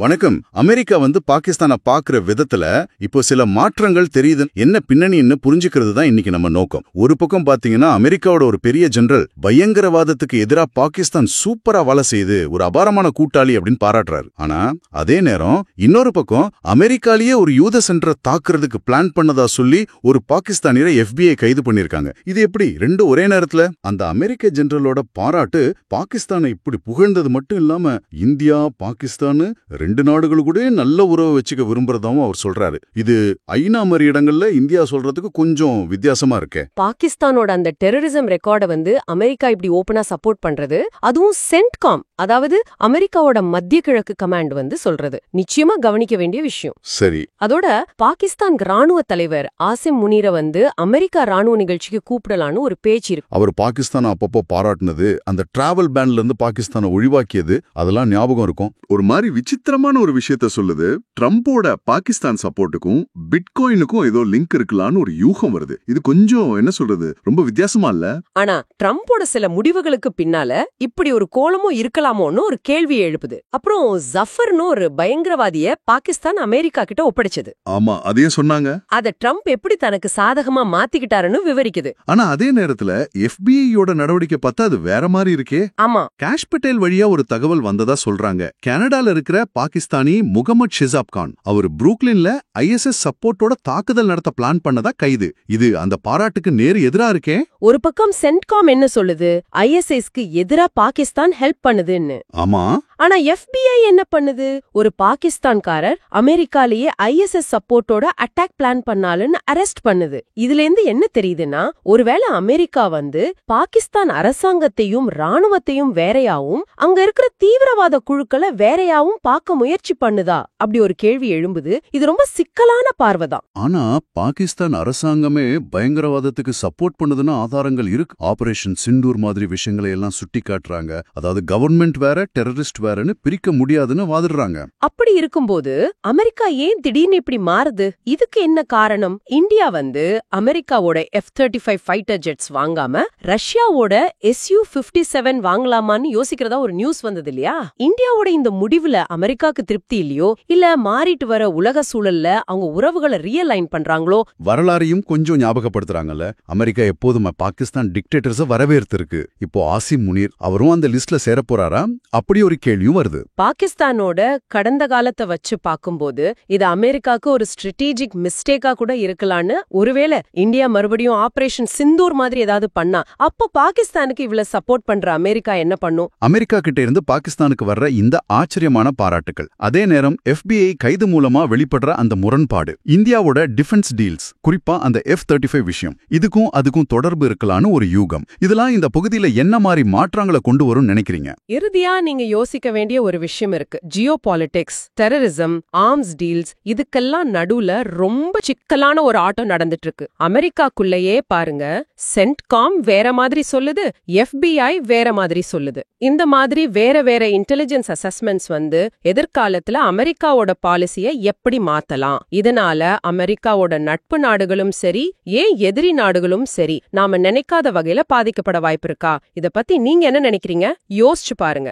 வணக்கம். அமெரிக்கா பாகிஸ்தானை பாக்குற விதத்துல இப்போ சில மாற்றங்கள் தெரியுது. என்ன பின்னணின்னு புரிஞ்சுக்கிறது தான் இன்னைக்கு நம்ம நோக்கம். ஒரு பக்கம் பாத்தீங்கன்னா அமெரிக்காவோட ஒரு பெரிய ஜெனரல் பயங்கரவாதத்துக்கு எதிரா பாகிஸ்தான் சூப்பரா வேலை செய்து ஒரு அபாரமான கூட்டாளி அப்படின்னு பாராட்டுறாரு. ஆனா அதே நேரம் இன்னொரு பக்கம் அமெரிக்காலேயே ஒரு யூத சென்டரை தாக்குறதுக்கு பிளான் பண்ணதா சொல்லி ஒரு பாகிஸ்தானியரை FBI கைது பண்ணிருக்காங்க. இது எப்படி ரெண்டு ஒரே நேரத்துல? அந்த அமெரிக்க ஜெனரலோட பாராட்டு பாகிஸ்தானை இப்படி புகழ்ந்தது மட்டும் இல்லாம இந்தியா பாகிஸ்தான் ரெண்டு நாடுகள் கூட நல்ல உறவை வச்சுக்க விரும்புறதாவும் அவர் சொல்றாரு. இது ஐநா மாதிரி இடங்கள்ல இந்தியா சொல்றதுக்கு கொஞ்சம் வித்தியாசமா இருக்கே. பாகிஸ்தானோட அந்த டெரரிசம் ரெக்கார்டை அமெரிக்கா இப்படி ஓபனா சப்போர்ட் பண்றது, அதுவும் சென்ட்காம், அதாவது அமெரிக்காவோட மத்திய கிழக்கு கமாண்ட் சொல்றது நிச்சயமா கவனிக்க வேண்டிய விஷயம். சரி. அதோட பாகிஸ்தான் ராணுவ தலைவர் ஆசிம் முனீரை அமெரிக்கா ராணுவ நிகழ்ச்சிக்கு கூப்பிடலான்னு ஒரு பேச்சு இருக்கு. அவர் பாகிஸ்தான் அப்பப்போ பாராட்டினது, அந்த டிராவல் பேன்ல இருந்து பாகிஸ்தானை ஒழிவாக்கியது, அதெல்லாம் ஞாபகம் இருக்கும். ஒரு மாதிரி விசித்திரமான ஒரு விஷயத்த சொல்லுது. ட்ரம்போட பாகிஸ்தான் சப்போர்ட்டுக்கும் பிட்காயினுக்கும் ஏதோ லிங்க் இருக்கலான்னு ஒரு யூகம் வருது. இது கொஞ்சம் என்ன சொல்றது, ரொம்ப வித்தியாசமா இல்ல? ஆனா ட்ரம்போட சில முடிவுகளுக்கு பின்னால இப்படி ஒரு கோலமும் இருக்கலாமோன்னு ஒரு கேள்வி எழுப்புது. அப்புறம் ஜஃபர்னு ஒரு பயங்கரவாதிய பாகிஸ்தான் அமெரிக்கா கிட்ட ஒப்படைச்சது. ஆமா, அதையும் சொன்னாங்க. அத ட்ரம்ப் எப்படி தனக்கு சாதகமா மாத்திக்கிட்டாருன்னு விவரிக்குது. ஆனா அதே நேரத்துல FBI-யோட நடவடிக்கை பார்த்தா அது வேற மாதிரி இருக்கே. ஆமா, காஷ் பட்டேல் வழியா ஒரு தகவல் வந்ததா சொல்றாங்க. கனடால இருக்கிற பாகிஸ்தானி முகமது ஷிசாப் கான், அவர் புரூக்லின்ல ISS சப்போர்ட்டோட தாக்குதல் நடத்த பிளான் பண்ணதா கைது. இது அந்த பாராட்டுக்கு நேர் எதிரா இருக்கே. ஒரு பக்கம் சென்ட்காம் என்ன சொல்லுது, ISIS-க்கு எதிரா பாகிஸ்தான் ஹெல்ப் பண்ணுதுன்னு. ஆமா. ஆனா FBI என்ன பண்ணுது, ஒரு பாகிஸ்தான்காரர் அமெரிக்காலேயே ISS சப்போர்ட்டோட அட்டாக் பிளான் பண்ணாலுன்னு அரெஸ்ட் பண்ணுது. இதுல இருந்து என்ன தெரியுதுன்னா, ஒருவேளை அமெரிக்கா பாகிஸ்தான் அரசாங்கத்தையும் ராணுவத்தையும் வேறையாவும் அங்க இருக்கிற தீவிரவாத குழுக்களை வேறையாவும் பார்க்க முயற்சி பண்ணுதா அப்படி ஒரு கேள்வி எழும்புது. இது ரொம்ப சிக்கலான பார்வைதான். ஆனா பாகிஸ்தான் அரசாங்கமே பயங்கரவாதத்துக்கு சப்போர்ட் பண்ணுதுன்னு ஆதாரங்கள் இருக்கு. ஆபரேஷன் சிந்தூர் மாதிரி விஷயங்களை எல்லாம் சுட்டி காட்டுறாங்க. அதாவது கவர்மெண்ட் வேற டெரரிஸ்ட் வேறன்னு பிரிக்க முடியாதுன்னு வாதிடுறாங்க. அப்படி இருக்கும்போது அமெரிக்கா ஏன் திடீர்னு இப்படி மாறுது? இதுக்கு என்ன காரணம்? இந்தியா அமெரிக்காவோட F-35 ஃபைட்டர் ஜெட்ஸ் வாங்காம ரஷ்யாவோட Su-57 வாங்கலாமான்னு யோசிக்கிறதா ஒரு நியூஸ் வந்தது இல்லையா? இந்தியாவோட இந்த முடிவுல அமெரிக்காக்கு திருப்தி இல்லையோ, இல்ல மாறிட்டு வர உலக சூழல்ல அவங்க உறவுகளை ரியலைன் பண்றாங்களோ? வரலாறையும் கொஞ்சம் ஞாபகப்படுத்துறாங்கல்ல. அமெரிக்கா எப்போதும் பாகிஸ்தான் டிக்டேட்டர்ஸ வரவேற்றிருக்கு. இப்போ ஆசிம் முனீர் அவரும் அந்த லிஸ்ட்ல சேர போறாரா? அப்படி ஒரு கேள்வியும் வருது. பாகிஸ்தானோட கடந்த காலத்தை வச்சு பார்க்கும்போது இது அமெரிக்காக்கு ஒரு ஸ்ட்ராட்டஜிக் மிஸ்டேக்கா கூட இருக்கலான்னு. ஒருவேளை இந்தியா மறுபடியும் ஆபரேஷன் சிந்தூர் மாதிரி ஏதாவது பண்ணா, அப்போ பாகிஸ்தானுக்கு இவ்வளவு சப்போர்ட் பண்ற அமெரிக்கா என்ன பண்ணும்? அமெரிக்கா கிட்ட இருந்து பாகிஸ்தானுக்கு வர்ற இந்த ஆச்சரியமான பாராட்டுகள், அதே நேரம் FBI கைது மூலமா வெளிப்படுற அந்த முரண்பாடு, இந்தியாவோட டிஃபென்ஸ் டீல்ஸ், குறிப்பா அந்த F-35 விஷயம், இதுக்கும் அதுக்கும் தொடர்பு இருக்கலான்னு ஒரு யூகம். இதெல்லாம் இந்த பகுதியில என்ன மாதிரி மாற்றங்களை கொண்டு வரும் நினைக்கிறீங்க? இறுதியா நீங்க யோசிக்க வேண்டிய ஒரு விஷயம் இருக்கு. Jio politics, terrorism, arms deals, இதுக்கெல்லாம் நடுவுல ரொம்ப சிக்கலான ஒரு ஆட்டம் நடந்துட்டு இருக்கு. அமெரிக்காக்குள்ளேயே பாருங்க, சென்ட்காம் வேற மாதிரி சொல்லுது, FBI வேற மாதிரி சொல்லுது. இந்த மாதிரி வேற வேற இன்டெலிஜென்ஸ் அசஸ்மெண்ட்ஸ் எதிர்காலத்துல அமெரிக்காவோட பாலிசியை எப்படி மாத்தலாம், இதனால அமெரிக்காவோட நட்பு நாடுகளும் சரி, ஏன் எதிரி நாடுகளும் சரி, நாம நினைக்காத வகையில பாதிக்கப்பட வாய்ப்பு இருக்கா? இத பத்தி நீங்க என்ன நினைக்கிறீங்க? யோசிச்சு பாருங்க.